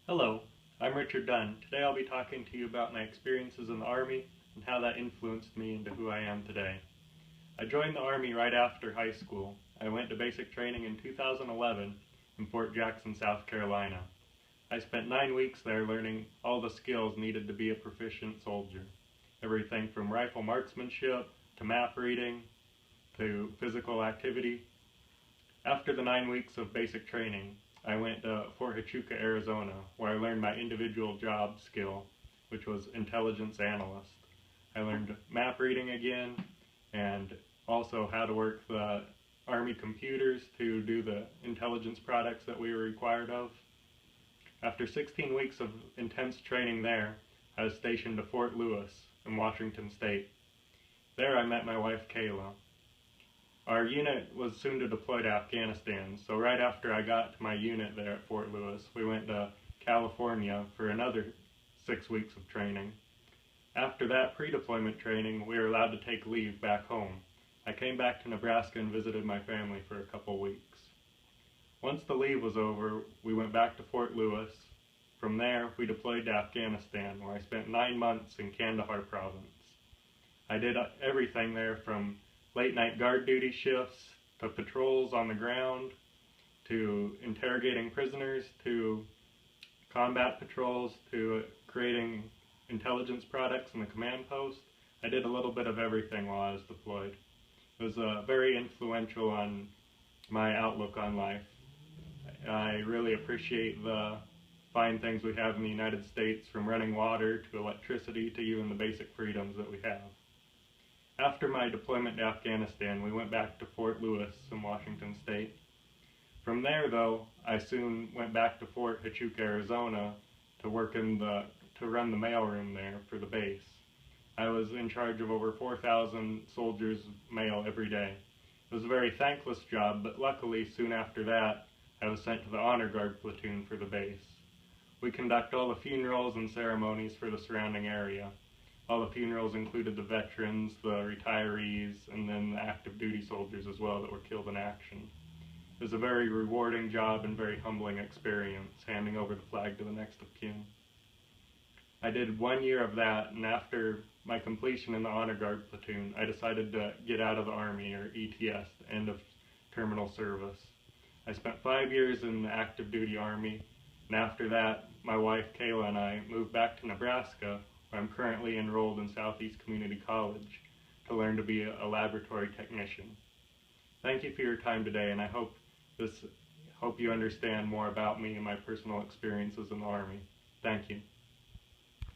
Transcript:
Hello, I'm Richard Dunn. Today I'll be talking to you about my experiences in the Army and how that influenced me into who I am today. I joined the Army right after high school. I went to basic training in 2011 in Fort Jackson, South Carolina. I spent 9 weeks there learning all the skills needed to be a proficient soldier. Everything from rifle marksmanship to map reading to physical activity. After the 9 weeks of basic training, I went to Fort Huachuca, Arizona, where I learned my individual job skill, which was intelligence analyst. I learned map reading again, and also how to work the Army computers to do the intelligence products that we were required of. After 16 weeks of intense training there, I was stationed to Fort Lewis in Washington State. There I met my wife, Kayla. Our unit was soon to deploy to Afghanistan, so right after I got to my unit there at Fort Lewis, we went to California for another 6 weeks of training. After that pre-deployment training, we were allowed to take leave back home. I came back to Nebraska and visited my family for a couple weeks. Once the leave was over, we went back to Fort Lewis. From there, we deployed to Afghanistan, where I spent 9 months in Kandahar province. I did everything there from late night guard duty shifts, to patrols on the ground, to interrogating prisoners, to combat patrols, to creating intelligence products in the command post. I did a little bit of everything while I was deployed. It was very influential on my outlook on life. I really appreciate the fine things we have in the United States, from running water to electricity to even the basic freedoms that we have. After my deployment to Afghanistan, we went back to Fort Lewis in Washington State. From there, though, I soon went back to Fort Huachuca, Arizona to run the mailroom there for the base. I was in charge of over 4,000 soldiers' mail every day. It was a very thankless job, but luckily soon after that, I was sent to the Honor Guard platoon for the base. We conduct all the funerals and ceremonies for the surrounding area. All the funerals included the veterans, the retirees, and then the active duty soldiers as well that were killed in action. It was a very rewarding job and very humbling experience, handing over the flag to the next of kin. I did 1 year of that, and after my completion in the Honor Guard platoon, I decided to get out of the Army, or ETS, end of terminal service. I spent 5 years in the active duty Army, and after that, my wife Kayla and I moved back to Nebraska, where I'm currently enrolled in Southeast Community College to learn to be a laboratory technician. Thank you for your time today, and I hope you understand more about me and my personal experiences in the Army. Thank you.